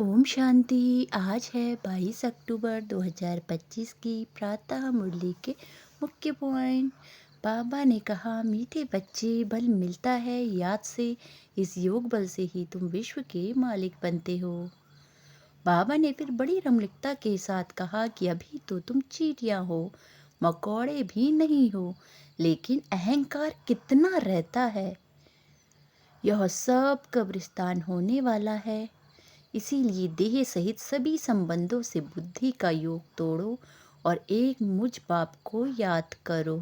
ओम शांति। आज है 22 अक्टूबर 2025 की प्रातः मुरली के मुख्य पॉइंट। बाबा ने कहा, मीठे बच्चे, बल मिलता है याद से। इस योग बल से ही तुम विश्व के मालिक बनते हो। बाबा ने फिर बड़ी रमणीकता के साथ कहा कि अभी तो तुम चींटियां हो, मकोड़े भी नहीं हो, लेकिन अहंकार कितना रहता है। यह सब कब्रिस्तान होने वाला है। इसीलिए देह सहित सभी संबंधों से बुद्धि का योग तोड़ो और एक मुझ बाप को याद करो।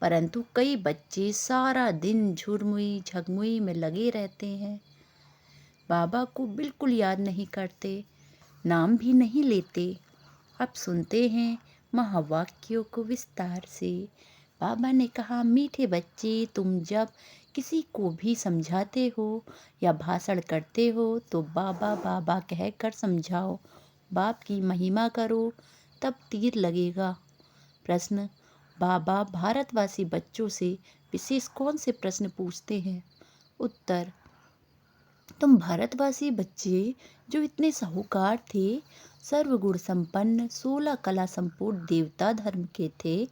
परंतु कई बच्चे सारा दिन झुरमुई झगमुई में लगे रहते हैं, बाबा को बिल्कुल याद नहीं करते, नाम भी नहीं लेते। अब सुनते हैं महावाक्यों को विस्तार से। बाबा ने कहा, मीठे बच्चे, तुम जब किसी को भी समझाते हो या भाषण करते हो तो बाबा बाबा कहकर समझाओ, बाप की महिमा करो, तब तीर लगेगा। प्रश्न: बाबा भारतवासी बच्चों से विशेष कौन से प्रश्न पूछते हैं? उत्तर: तुम भारतवासी बच्चे जो इतने साहूकार थे, सर्वगुण संपन्न, 16 कला संपूर्ण देवता धर्म के थे,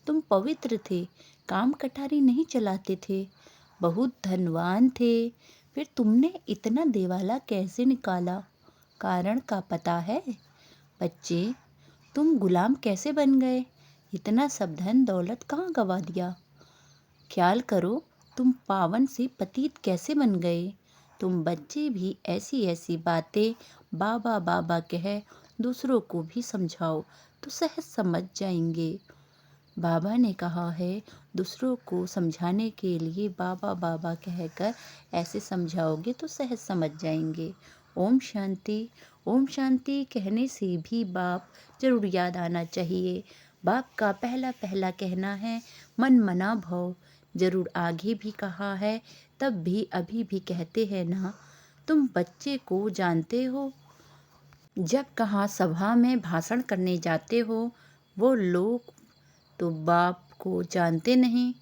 तुम पवित्र थे, काम कटारी नहीं चलाते थे, बहुत धनवान थे, फिर तुमने इतना देवाला कैसे निकाला? कारण का पता है? बच्चे, तुम गुलाम कैसे बन गए? इतना सब धन दौलत कहाँ गवा दिया? ख्याल करो, तुम पावन से पतित कैसे बन गए? तुम बच्चे भी ऐसी ऐसी बातें बाबा बाबा कह दूसरों को भी समझाओ तो सहज समझ जाएंगे। बाबा ने कहा है, दूसरों को समझाने के लिए बाबा बाबा कहकर ऐसे समझाओगे तो सहज समझ जाएंगे। ओम शांति। ओम शांति कहने से भी बाप जरूर याद आना चाहिए। बाप का पहला पहला कहना है, मन मना भव। जरूर आगे भी कहा है, तब भी अभी भी कहते हैं ना। तुम बच्चे को जानते हो, जब कहाँ सभा में भाषण करने जाते हो, वो लोग तो बाप को जानते नहीं,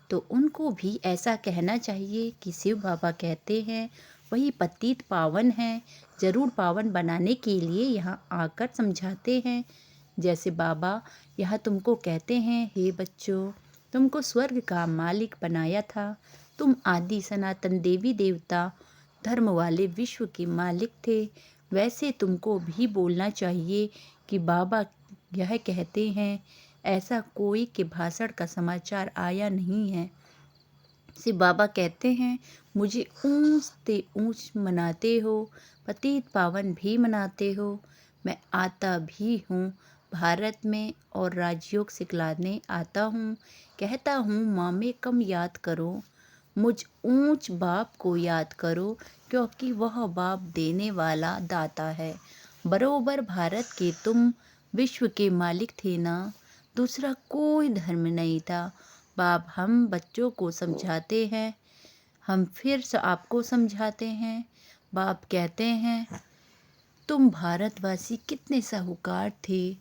तो उनको भी ऐसा कहना चाहिए कि शिव बाबा कहते हैं, वही पतित पावन है, जरूर पावन बनाने के लिए यहाँ आकर समझाते हैं। जैसे बाबा यहाँ तुमको कहते हैं, हे बच्चों, तुमको स्वर्ग का मालिक बनाया था, तुम आदि सनातन देवी देवता धर्म वाले विश्व के मालिक थे। वैसे तुमको भी बोलना चाहिए कि बाबा यह कहते हैं, ऐसा कोई के भाषण का समाचार आया नहीं है। शिव बाबा कहते हैं, मुझे ऊंच ते ऊंच मनाते हो, पतित पावन भी मनाते हो। मैं आता भी हूँ भारत में और राजयोग सिखलाने आता हूँ। कहता हूँ, माँ में कम याद करो, मुझ ऊंच बाप को याद करो, क्योंकि वह बाप देने वाला दाता है। बरोबर भारत के तुम विश्व के मालिक थे ना, दूसरा कोई धर्म नहीं था। बाप हम बच्चों को समझाते हैं, हम फिर से आपको समझाते हैं। बाप कहते हैं, तुम भारतवासी कितने साहूकार थे,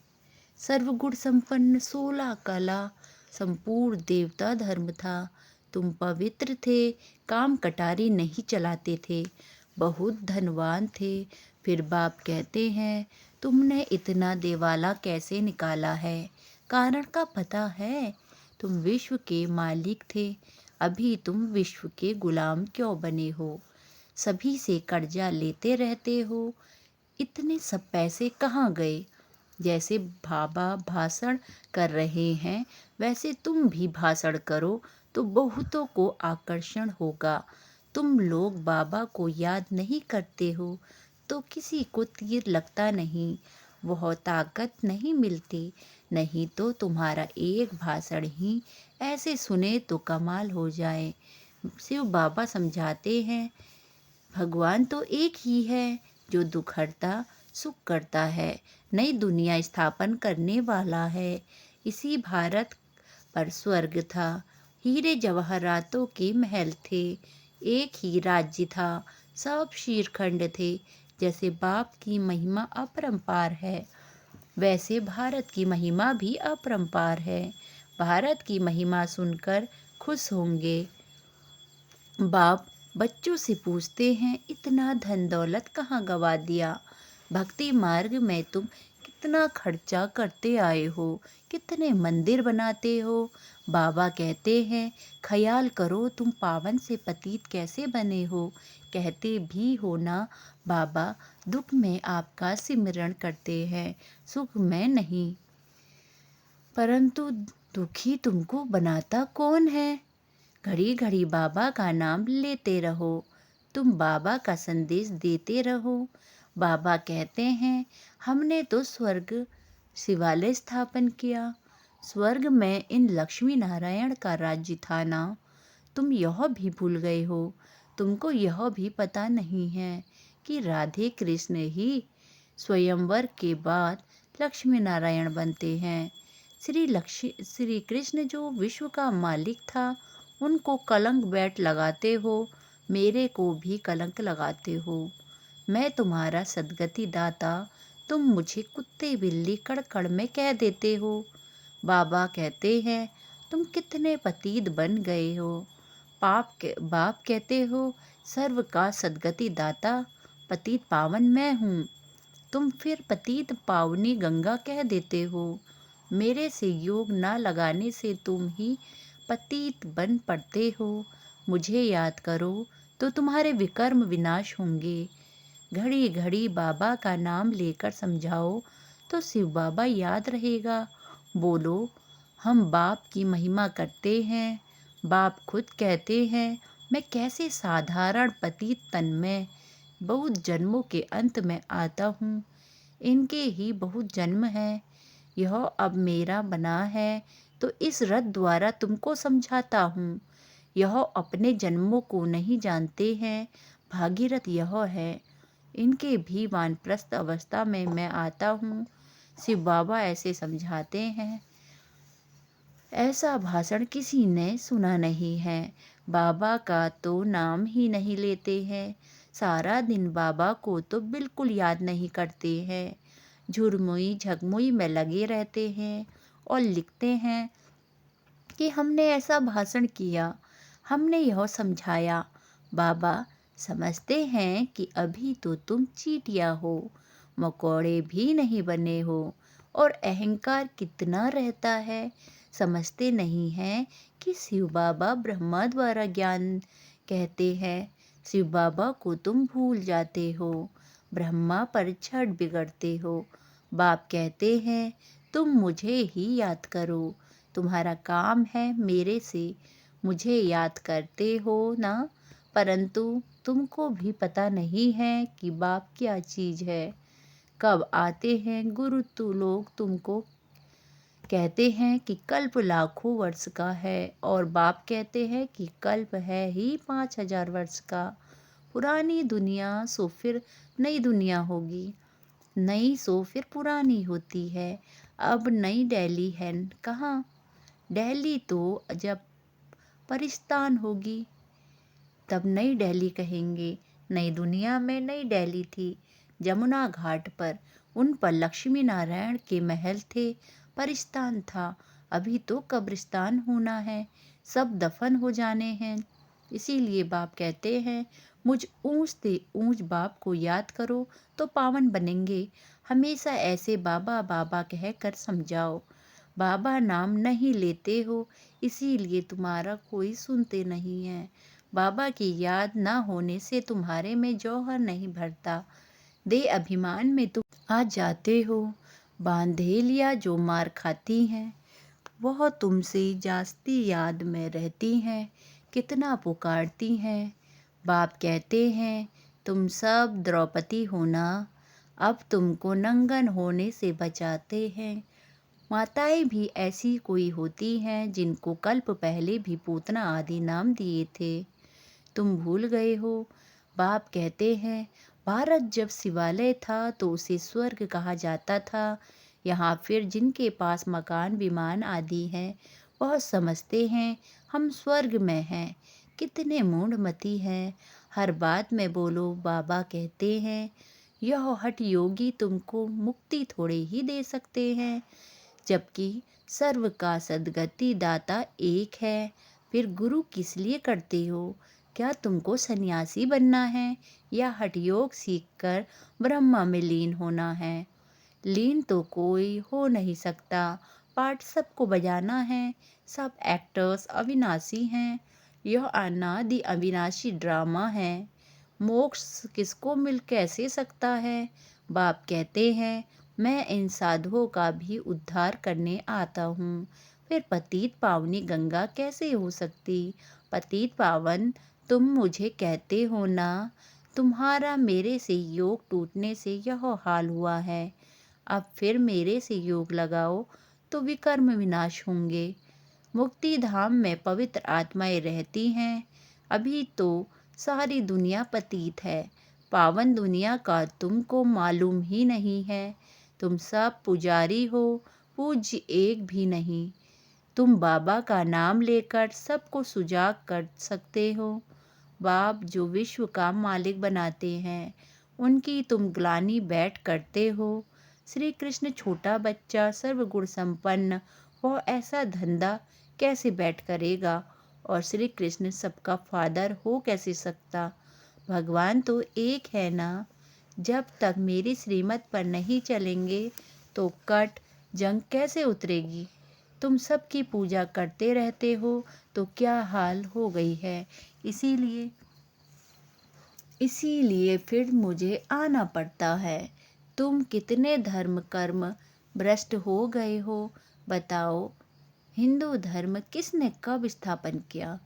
सर्वगुण संपन्न, 16 कला संपूर्ण देवता धर्म था, तुम पवित्र थे, काम कटारी नहीं चलाते थे, बहुत धनवान थे। फिर बाप कहते हैं, तुमने इतना देवाला कैसे निकाला है? कारण का पता है? तुम विश्व के मालिक थे, अभी तुम विश्व के गुलाम क्यों बने हो? सभी से कर्जा लेते रहते हो, इतने सब पैसे कहाँ गए? जैसे बाबा भाषण कर रहे हैं, वैसे तुम भी भाषण करो तो बहुतों को आकर्षण होगा। तुम लोग बाबा को याद नहीं करते हो तो किसी को तीर लगता नहीं, वह ताकत नहीं मिलती। नहीं तो तुम्हारा एक भाषण ही ऐसे सुने तो कमाल हो जाए। शिव बाबा समझाते हैं, भगवान तो एक ही है जो दुख हरता सुख करता है, नई दुनिया स्थापन करने वाला है। इसी भारत पर स्वर्ग था, हीरे जवाहरातों के महल थे, एक ही राज्य था, सब शीरखंड थे। जैसे बाप की महिमा अपरंपार है, वैसे भारत की महिमा भी अपरंपार है। भारत की महिमा सुनकर खुश होंगे। बाप बच्चों से पूछते हैं, इतना धन दौलत कहाँ गवा दिया। भक्ति मार्ग में तुम कितना खर्चा करते आए हो, कितने मंदिर बनाते हो। बाबा कहते हैं, ख्याल करो तुम पावन से पतित कैसे बने हो। कहते भी हो ना, बाबा दुख में आपका सिमरण करते हैं, सुख में नहीं। परंतु दुखी तुमको बनाता कौन है। घड़ी घड़ी बाबा का नाम लेते रहो, तुम बाबा का संदेश देते रहो। बाबा कहते हैं, हमने तो स्वर्ग शिवालय स्थापन किया। स्वर्ग में इन लक्ष्मी नारायण का राज्य था ना। तुम यह भी भूल गए हो। तुमको यह भी पता नहीं है कि राधे कृष्ण ही स्वयंवर के बाद लक्ष्मी नारायण बनते हैं। श्री कृष्ण जो विश्व का मालिक था, उनको कलंक बैठ लगाते हो, मेरे को भी कलंक लगाते हो। मैं तुम्हारा सद्गति दाता, तुम मुझे कुत्ते बिल्ली कड़कड़ में कह देते हो। बाबा कहते हैं, तुम कितने पतित बन गए हो। बाप कहते हो, सर्व का सद्गति दाता, पतित पावन मैं हूँ। तुम फिर पतित पावनी गंगा कह देते हो। मेरे से योग ना लगाने से तुम ही पतित बन पड़ते हो। मुझे याद करो तो तुम्हारे विकर्म विनाश होंगे। घड़ी घड़ी बाबा का नाम लेकर समझाओ तो शिव बाबा याद रहेगा। बोलो, हम बाप की महिमा करते हैं। बाप खुद कहते हैं, मैं कैसे साधारण पतित तन में बहुत जन्मों के अंत में आता हूँ। इनके ही बहुत जन्म है, यह अब मेरा बना है तो इस रथ द्वारा तुमको समझाता हूँ। यह अपने जन्मों को नहीं जानते हैं, भागीरथ यह है। इनके भी वानप्रस्थ अवस्था में मैं आता हूँ। शिव बाबा ऐसे समझाते हैं। ऐसा भाषण किसी ने सुना नहीं है। बाबा का तो नाम ही नहीं लेते हैं। सारा दिन बाबा को तो बिल्कुल याद नहीं करते हैं। झुरमुई झगमुई में लगे रहते हैं और लिखते हैं कि हमने ऐसा भाषण किया, हमने यह समझाया। बाबा समझते हैं कि अभी तो तुम चींटियाँ हो, मकोड़े भी नहीं बने हो, और अहंकार कितना रहता है। समझते नहीं हैं कि शिव बाबा ब्रह्मा द्वारा ज्ञान कहते हैं। शिव बाबा को तुम भूल जाते हो, ब्रह्मा पर छठ बिगड़ते हो। बाप कहते हैं, तुम मुझे ही याद करो। तुम्हारा काम है मेरे से मुझे याद करते हो ना। परंतु तुमको भी पता नहीं है कि बाप क्या चीज़ है। कब आते हैं गुरु तू लोग तुमको कहते हैं कि कल्प लाखों वर्ष का है, और बाप कहते हैं कि कल्प है ही 5,000 वर्ष का। पुरानी दुनिया सो फिर नई दुनिया होगी, नई सो फिर पुरानी होती है। अब नई दिल्ली है कहाँ। दिल्ली तो जब परिस्तान होगी तब नई दिल्ली कहेंगे। नई दुनिया में नई दिल्ली थी, जमुना घाट पर उन पर लक्ष्मी नारायण के महल थे, परिस्तान था। अभी तो कब्रिस्तान होना है, सब दफन हो जाने हैं। इसीलिए बाप कहते हैं, मुझ ऊंच से ऊंच बाप को याद करो तो पावन बनेंगे। हमेशा ऐसे बाबा बाबा कह कर समझाओ। बाबा नाम नहीं लेते हो, इसीलिए तुम्हारा कोई सुनते नहीं है। बाबा की याद ना होने से तुम्हारे में जौहर नहीं भरता। दे अभिमान में तुम आ जाते हो। बांधे लिया जो मार खाती हैं, वह तुमसे जास्ती याद में रहती हैं। कितना पुकारती हैं। बाप कहते हैं, तुम सब द्रौपदी होना, अब तुमको नंगन होने से बचाते हैं। माताएं भी ऐसी कोई होती हैं जिनको कल्प पहले भी पूतना आदि नाम दिए थे, तुम भूल गए हो। बाप कहते हैं, भारत जब शिवालय था तो उसे स्वर्ग कहा जाता था। यहाँ फिर जिनके पास मकान विमान आदि हैं, वह समझते हैं हम स्वर्ग में हैं। कितने मूढ़मती हैं, हर बात में बोलो। बाबा कहते हैं, यह हठ योगी तुमको मुक्ति थोड़े ही दे सकते हैं, जबकि सर्व का सद्गति दाता एक है। फिर गुरु किस लिए करते हो। क्या तुमको सन्यासी बनना है या हठयोग सीखकर ब्रह्मा में लीन होना है? लीन तो कोई हो नहीं सकता, पार्ट सबको बजाना है। सब एक्टर्स अविनाशी हैं। यह अनादि अविनाशी ड्रामा है। मोक्ष किसको मिल कैसे सकता है? बाप कहते हैं, मैं इन साधुओं का भी उद्धार करने आता हूँ। फिर पतित पावनी गंगा कैसे हो सकती? पतित पावन तुम मुझे कहते हो ना, तुम्हारा मेरे से योग टूटने से यह हाल हुआ है। अब फिर मेरे से योग लगाओ तो विकर्म विनाश होंगे। मुक्ति धाम में पवित्र आत्माएं रहती हैं। अभी तो सारी दुनिया पतित है। पावन दुनिया का तुमको मालूम ही नहीं है। तुम सब पुजारी हो, पूज्य एक भी नहीं। तुम बाबा का नाम लेकर सबको सुजाग कर सकते हो। बाप जो विश्व का मालिक बनाते हैं, उनकी तुम ग्लानि बैठ करते हो। श्री कृष्ण छोटा बच्चा सर्वगुण संपन्न, वह ऐसा धंधा कैसे बैठ करेगा? और श्री कृष्ण सबका फादर हो कैसे सकता? भगवान तो एक है ना। जब तक मेरी श्रीमत पर नहीं चलेंगे तो कट जंग कैसे उतरेगी? तुम सबकी पूजा करते रहते हो तो क्या हाल हो गई है। इसीलिए इसीलिए फिर मुझे आना पड़ता है। तुम कितने धर्म कर्म भ्रष्ट हो गए हो, बताओ। हिंदू धर्म किसने कब स्थापन किया?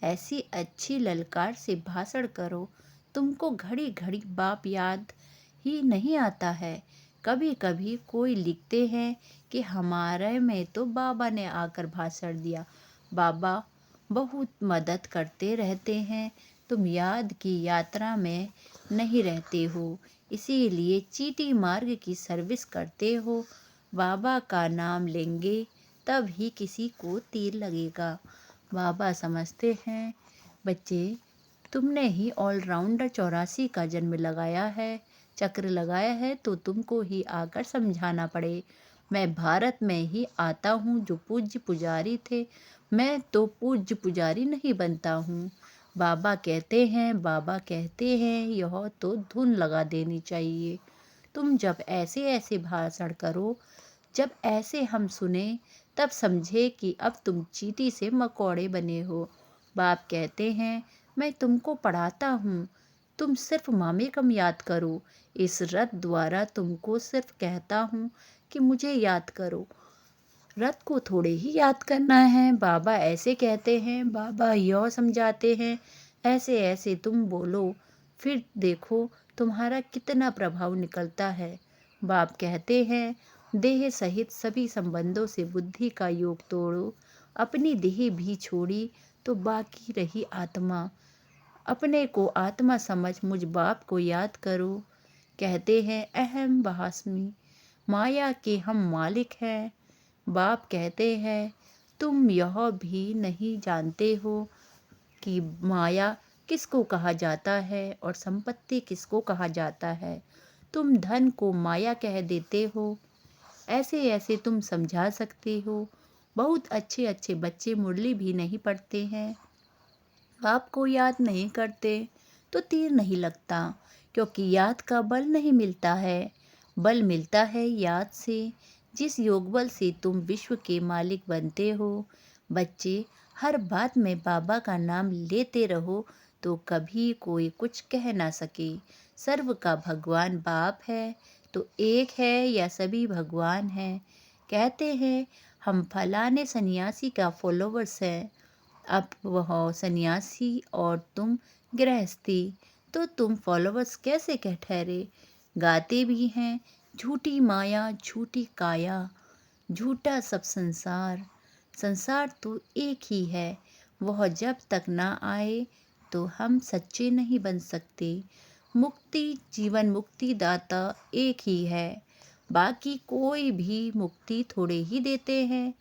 ऐसी अच्छी ललकार से भाषण करो। तुमको घड़ी घड़ी बाप याद ही नहीं आता है। कभी कभी कोई लिखते हैं कि हमारे में तो बाबा ने आकर भाषण दिया। बाबा बहुत मदद करते रहते हैं। तुम याद की यात्रा में नहीं रहते हो, इसीलिए चीटी मार्ग की सर्विस करते हो। बाबा का नाम लेंगे तब ही किसी को तीर लगेगा। बाबा समझते हैं, बच्चे तुमने ही ऑलराउंडर 84 का जन्म लगाया है, चक्र लगाया है, तो तुमको ही आकर समझाना पड़े। मैं भारत में ही आता हूँ जो पूज्य पुजारी थे। मैं तो पूज्य पुजारी नहीं बनता हूँ। बाबा कहते हैं यह तो धुन लगा देनी चाहिए। तुम जब ऐसे ऐसे भाषण करो, जब ऐसे हम सुने, तब समझे कि अब तुम चींटी से मकोड़े बने हो। बाप कहते हैं, मैं तुमको पढ़ाता हूँ, तुम सिर्फ मामे कम याद करो। इस रथ द्वारा तुमको सिर्फ कहता हूँ कि मुझे याद करो। रथ को थोड़े ही याद करना है। बाबा ऐसे कहते हैं, बाबा यह समझाते हैं, ऐसे ऐसे तुम बोलो, फिर देखो तुम्हारा कितना प्रभाव निकलता है। बाप कहते हैं, देह सहित सभी संबंधों से बुद्धि का योग तोड़ो। अपनी देह भी छोड़ी तो बाकी रही आत्मा। अपने को आत्मा समझ मुझ बाप को याद करो। कहते हैं, अहम ब्रह्मास्मि, माया के हम मालिक हैं। बाप कहते हैं, तुम यह भी नहीं जानते हो कि माया किसको कहा जाता है और संपत्ति किसको कहा जाता है। तुम धन को माया कह देते हो। ऐसे ऐसे तुम समझा सकते हो। बहुत अच्छे अच्छे बच्चे मुरली भी नहीं पढ़ते हैं, बाप को याद नहीं करते तो तीर नहीं लगता, क्योंकि याद का बल नहीं मिलता है। बल मिलता है याद से, जिस योग बल से तुम विश्व के मालिक बनते हो। बच्चे, हर बात में बाबा का नाम लेते रहो तो कभी कोई कुछ कह ना सके। सर्व का भगवान बाप है, तो एक है या सभी भगवान हैं? कहते हैं, हम फलाने सन्यासी का फॉलोवर्स हैं। अब वह सन्यासी और तुम गृहस्थी, तो तुम फॉलोवर्स कैसे कह ठहरे? गाते भी हैं, झूठी माया झूठी काया, झूठा सब संसार। संसार तो एक ही है, वह जब तक ना आए तो हम सच्चे नहीं बन सकते। मुक्ति जीवन मुक्ति दाता एक ही है, बाकी कोई भी मुक्ति थोड़े ही देते हैं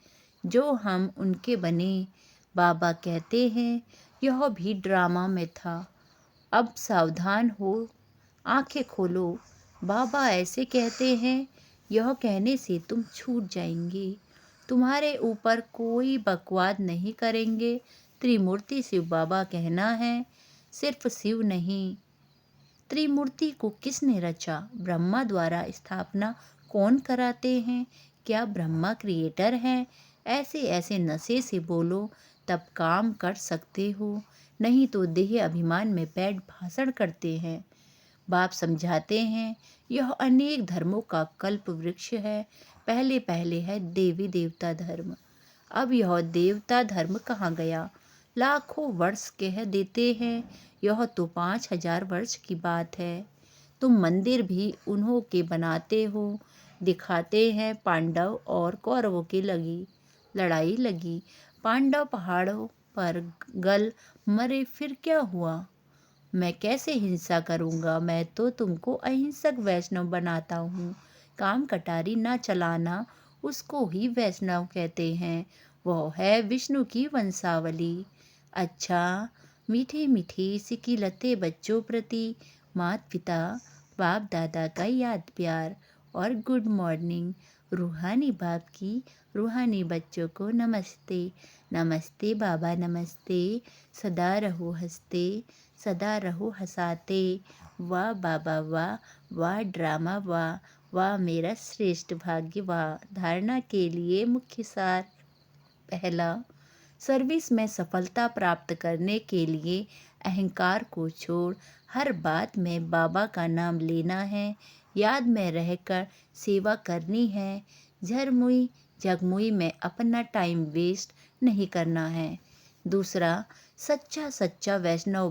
जो हम उनके बने। बाबा कहते हैं, यह भी ड्रामा में था, अब सावधान हो, आंखें खोलो। बाबा ऐसे कहते हैं, यह कहने से तुम छूट जाएंगे। तुम्हारे ऊपर कोई बकवाद नहीं करेंगे। त्रिमूर्ति शिव बाबा कहना है, सिर्फ शिव नहीं। त्रिमूर्ति को किसने रचा? ब्रह्मा द्वारा स्थापना कौन कराते हैं? क्या ब्रह्मा क्रिएटर हैं? ऐसे ऐसे नशे से बोलो तब काम कर सकते हो, नहीं तो देह अभिमान में बैठ भाषण करते हैं। बाप समझाते हैं यह अनेक धर्मों का कल्प वृक्ष है। पहले पहले है देवी देवता धर्म, अब यह देवता धर्म कहाँ गया? लाखों वर्ष कह देते हैं, यह तो 5,000 वर्ष की बात है। तुम मंदिर भी उन्हों के बनाते हो। दिखाते हैं पांडव और कौरवों की लड़ाई लगी। पांडव पहाड़ों पर गल मरे, फिर क्या हुआ? मैं कैसे हिंसा करूँगा? मैं तो तुमको अहिंसक वैष्णव बनाता हूँ। काम कटारी ना चलाना, उसको ही वैष्णव कहते हैं। वह है विष्णु की वंशावली। अच्छा, मीठे मीठे सिकिलते बच्चों प्रति माता पिता बाप दादा का याद प्यार और गुड मॉर्निंग। रूहानी बाप की रूहानी बच्चों को नमस्ते। नमस्ते बाबा नमस्ते। सदा रहो हंसते, सदा रहो हंसाते। वाह बाबा वाह, वाह ड्रामा वाह, वाह मेरा श्रेष्ठ भाग्य वाह। धारणा के लिए मुख्य सार। पहला, सर्विस में सफलता प्राप्त करने के लिए अहंकार को छोड़ हर बात में बाबा का नाम लेना है। याद में रहकर सेवा करनी है। झरमुई झगमुई में अपना टाइम वेस्ट नहीं करना है। दूसरा, सच्चा सच्चा वैष्णव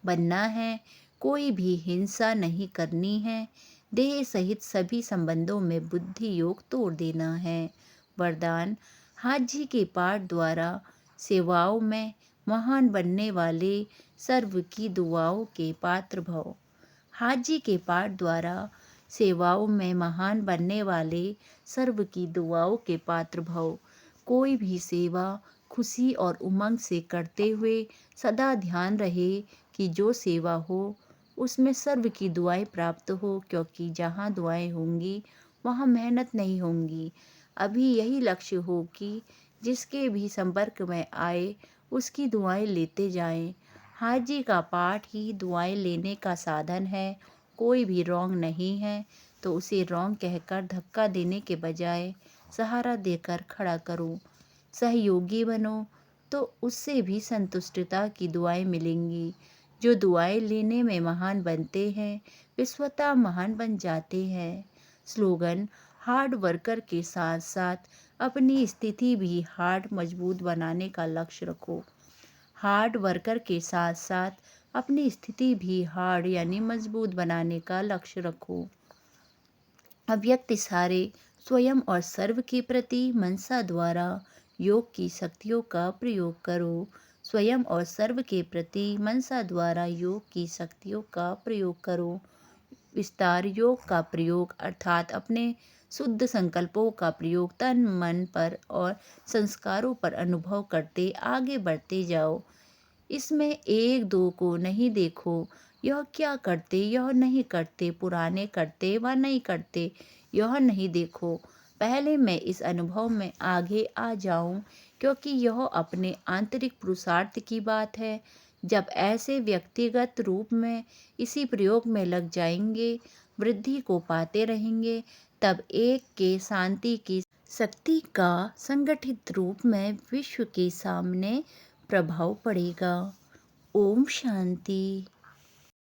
बनना है। कोई भी हिंसा नहीं करनी है। देह सहित सभी संबंधों में बुद्धि योग तोड़ देना है। वरदान, हाजी के पाठ द्वारा सेवाओं में महान बनने वाले सर्व की दुआओं के पात्र भव। हाजी के पाठ द्वारा सेवाओं में महान बनने वाले सर्व की दुआओं के पात्र भव। कोई भी सेवा खुशी और उमंग से करते हुए सदा ध्यान रहे कि जो सेवा हो उसमें सर्व की दुआएं प्राप्त हो, क्योंकि जहाँ दुआएं होंगी वहाँ मेहनत नहीं होंगी। अभी यही लक्ष्य हो कि जिसके भी संपर्क में आए उसकी दुआएं लेते जाएं। हाजी का पाठ ही दुआएं लेने का साधन है। कोई भी रॉन्ग नहीं है तो उसे रॉन्ग कहकर धक्का देने के बजाय सहारा देकर खड़ा करो। सहयोगी बनो तो उससे भी संतुष्टता की दुआएं मिलेंगी। जो दुआएं लेने में महान बनते हैं वे स्वतः महान बन जाते हैं। स्लोगन, हार्ड वर्कर के साथ साथ अपनी स्थिति भी हार्ड मजबूत बनाने का लक्ष्य रखो। हार्ड वर्कर के साथ साथ अपनी स्थिति भी हार्ड यानी मजबूत बनाने का लक्ष्य रखो। अव्यक्त इशारे स्वयं और सर्व के प्रति मनसा द्वारा योग की शक्तियों का प्रयोग करो। स्वयं और सर्व के प्रति मनसा द्वारा योग की शक्तियों का प्रयोग करो। विस्तार योग का प्रयोग अर्थात अपने शुद्ध संकल्पों का प्रयोग तन मन पर और संस्कारों पर अनुभव करते आगे बढ़ते जाओ। इसमें एक दो को नहीं देखो, यह क्या करते यह नहीं करते, पुराने करते व नहीं करते यह नहीं देखो। पहले मैं इस अनुभव में आगे आ जाऊं, क्योंकि यह अपने आंतरिक पुरुषार्थ की बात है। जब ऐसे व्यक्तिगत रूप में इसी प्रयोग में लग जाएंगे, वृद्धि को पाते रहेंगे, तब एक के शांति की शक्ति का संगठित रूप में विश्व के सामने प्रभाव पड़ेगा। ओम शांति।